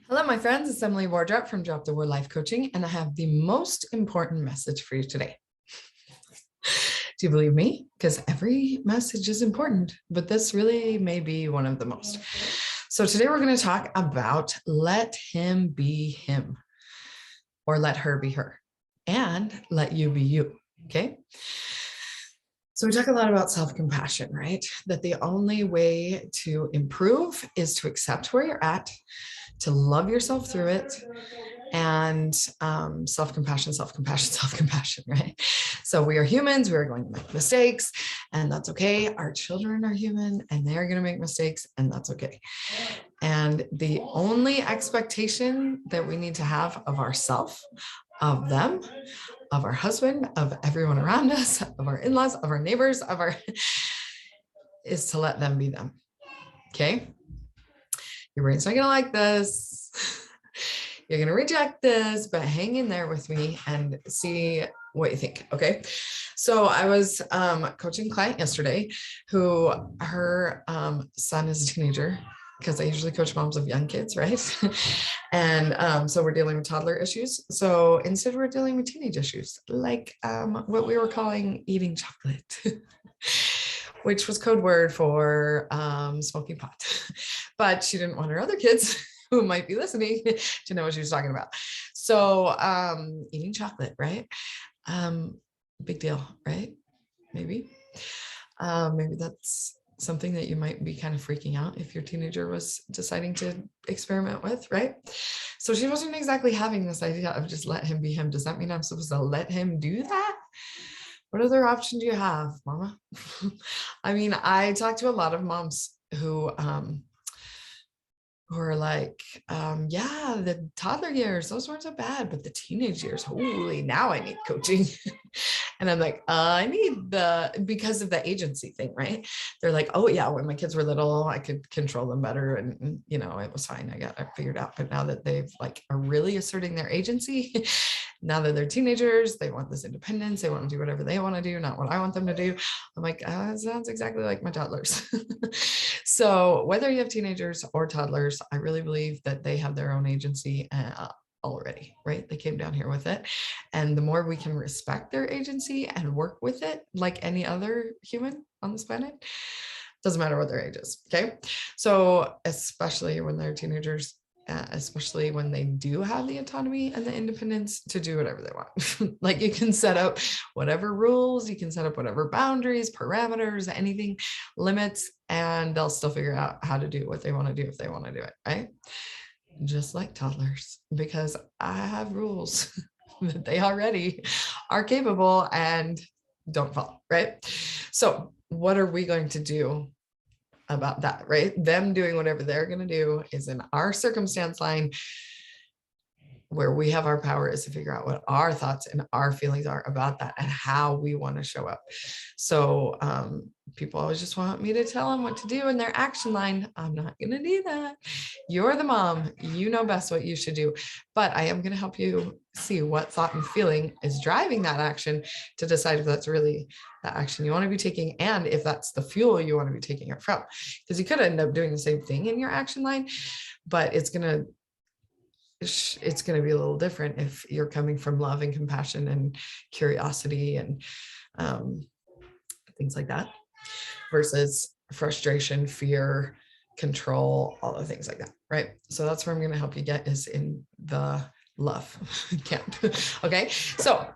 Hello, my friends. It's Emily Wardrop from Drop the Word Life Coaching, and I have the most important message for you today. Do you believe me? Because every message is important, but this really may be one of the most. So today we're going to talk about let him be him, or let her be her, and let you be you. Okay. So we talk a lot about self-compassion, right? That the only way to improve is to accept where you're at, to love yourself through it, and self-compassion, self-compassion, self-compassion, right? So we are humans, we are going to make mistakes, and that's okay. Our children are human and they're going to make mistakes, and that's okay. And the only expectation that we need to have of ourselves, of them, of our husband, of everyone around us, of our in-laws, of our neighbors, is to let them be them. Okay. Your brain's not gonna like this. You're gonna reject this, but hang in there with me and see what you think. Okay. So I was coaching a client yesterday who her son is a teenager, because I usually coach moms of young kids, right? And so we're dealing with toddler issues. So instead we're dealing with teenage issues, like what we were calling eating chocolate, which was code word for smoking pot. But she didn't want her other kids who might be listening to know what she was talking about. So eating chocolate, right? Big deal, right? Maybe that's something that you might be kind of freaking out if your teenager was deciding to experiment with, right? So she wasn't exactly having this idea of just let him be him. Does that mean I'm supposed to let him do that? What other option do you have, mama? I mean, I talk to a lot of moms who are like, yeah, the toddler years, those weren't so bad, but the teenage years, holy, now I need coaching. And I'm like, I need because of the agency thing, right? They're like, oh yeah, when my kids were little, I could control them better. And it was fine. I got it figured out. But now that they've are really asserting their agency, now that they're teenagers, they want this independence. They want to do whatever they want to do, not what I want them to do. I'm like, it sounds exactly like my toddlers. So whether you have teenagers or toddlers, I really believe that they have their own agency already, right? They came down here with it. And the more we can respect their agency and work with it like any other human on this planet, doesn't matter what their age is. Okay. So especially when they're teenagers, especially when they do have the autonomy and the independence to do whatever they want. Like you can set up whatever rules, you can set up whatever boundaries, parameters, anything, limits, and they'll still figure out how to do what they want to do if they want to do it, right? Just like toddlers, because I have rules that they already are capable and don't follow, right? So what are we going to do about that, right? Them doing whatever they're going to do is in our circumstance line. Where we have our power is to figure out what our thoughts and our feelings are about that and how we want to show up. So people always just want me to tell them what to do in their action line. I'm not going to do that. You're the mom. You know best what you should do. But I am going to help you see what thought and feeling is driving that action to decide if that's really the action you want to be taking and if that's the fuel you want to be taking it from. Because you could end up doing the same thing in your action line, but it's going to be a little different if you're coming from love and compassion and curiosity and things like that versus frustration, fear, control, all the things like that, right? So that's where I'm going to help you get is in the love camp. Okay. So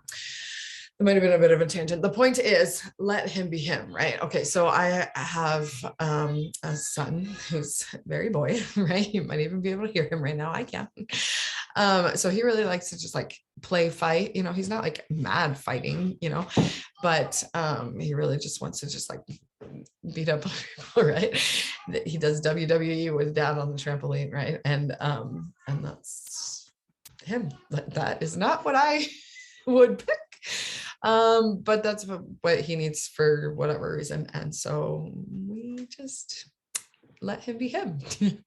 it might have been a bit of a tangent. The point is let him be him, right? Okay. So I have a son who's very boy, right? You might even be able to hear him right now. I can. So he really likes to just play fight, he's not mad fighting, but he really just wants to just beat up people, right? He does WWE with dad on the trampoline, right? And that's him. That is not what I would pick. But that's what he needs for whatever reason. And so we just let him be him,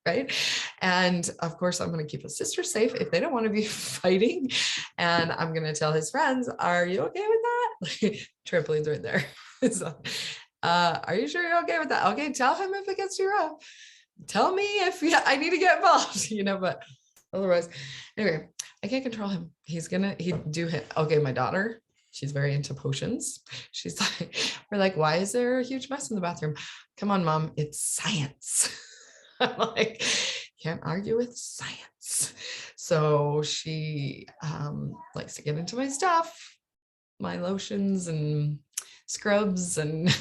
right? And of course, I'm going to keep his sister safe if they don't want to be fighting. And I'm going to tell his friends, are you okay with that? Trampoline's right there. So, are you sure you're okay with that? Okay, tell him if it gets too rough. Tell me if I need to get involved, but Otherwise, anyway, I can't control him. Okay, my daughter, she's very into potions. She's like, we're like, why is there a huge mess in the bathroom? Come on, mom, it's science. I'm like, can't argue with science. So she likes to get into my stuff, my lotions and scrubs and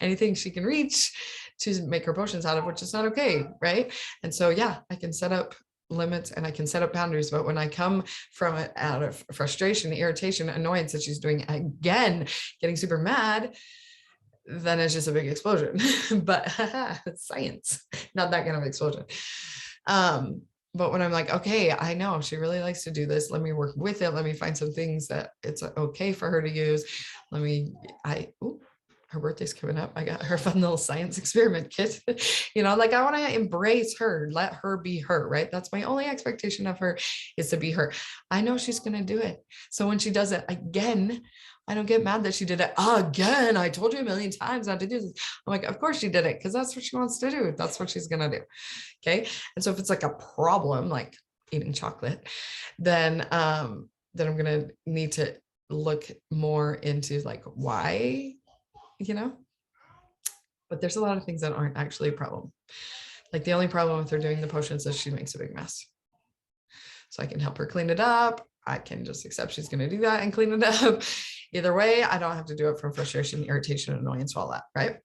anything she can reach to make her potions out of, which is not okay, right? And so, yeah, I can set up limits and I can set up boundaries, but when I come from it out of frustration, irritation, annoyance that she's doing again, getting super mad, then it's just a big explosion. But it's science, not that kind of explosion. But when I'm like, okay, I know she really likes to do this. Let me work with it. Let me find some things that it's okay for her to use. Her birthday's coming up. I got her fun little science experiment kit. Like I want to embrace her, let her be her, right? That's my only expectation of her, is to be her. I know she's going to do it. So when she does it again, I don't get mad that she did it again. I told you a million times not to do this. I'm like, of course she did it, because that's what she wants to do. That's what she's going to do. Okay. And so if it's like a problem, like eating chocolate, then I'm going to need to look more into like why, but there's a lot of things that aren't actually a problem. Like the only problem with her doing the potions is she makes a big mess. So I can help her clean it up. I can just accept she's going to do that and clean it up. Either way, I don't have to do it from frustration, irritation, annoyance, all that, right?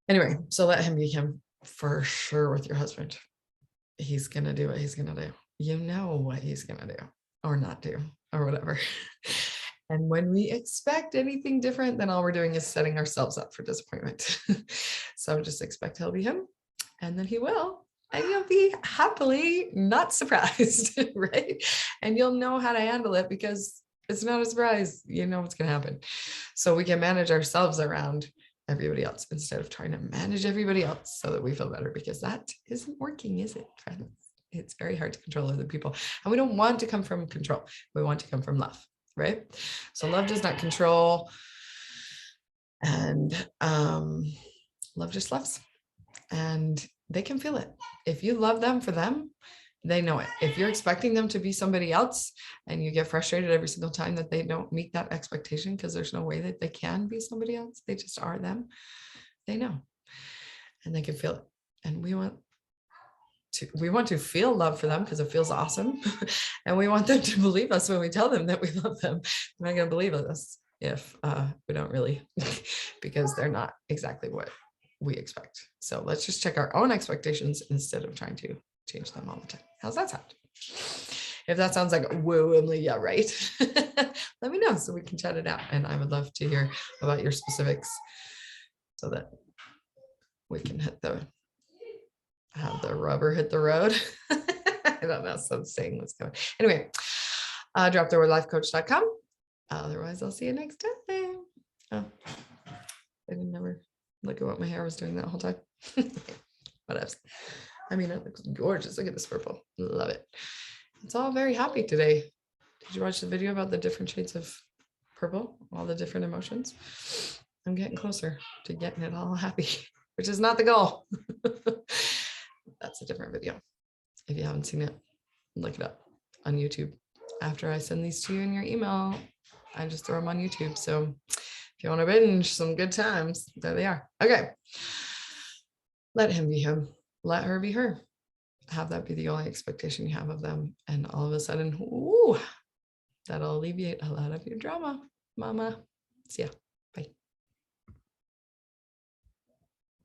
Anyway, so let him be him for sure with your husband. He's going to do what he's going to do. You know what he's going to do or not do or whatever. And when we expect anything different, then all we're doing is setting ourselves up for disappointment. So just expect he'll be him, and then he will. And you'll be happily not surprised, right? And you'll know how to handle it because it's not a surprise. You know what's going to happen. So we can manage ourselves around everybody else instead of trying to manage everybody else so that we feel better, because that isn't working, is it, friends? It's very hard to control other people. And we don't want to come from control. We want to come from love, right? So love does not control. And love just loves. And they can feel it. If you love them for them, they know it. If you're expecting them to be somebody else and you get frustrated every single time that they don't meet that expectation, because there's no way that they can be somebody else, they just are them, they know, and they can feel it. And we want to feel love for them because it feels awesome. And we want them to believe us when we tell them that we love them. They're not going to believe us if we don't really, because they're not exactly what we expect. So let's just check our own expectations instead of trying to change them all the time. How's that sound? If that sounds like, whoa, Emily, yeah, right. Let me know so we can chat it out. And I would love to hear about your specifics so that we can have the rubber hit the road. I don't know, some saying was going. Anyway, dropthewordlifecoach.com. Otherwise, I'll see you next time. Oh, I didn't never look at what my hair was doing that whole time. What else? I mean, it looks gorgeous. Look at this purple. Love it. It's all very happy today. Did you watch the video about the different shades of purple? All the different emotions? I'm getting closer to getting it all happy, which is not the goal. That's a different video. If you haven't seen it, look it up on YouTube. After I send these to you in your email, I just throw them on YouTube. So if you want to binge some good times, there they are. Okay. Let him be him. Let her be her. Have that be the only expectation you have of them. And all of a sudden, ooh, that'll alleviate a lot of your drama, mama. See ya. Bye.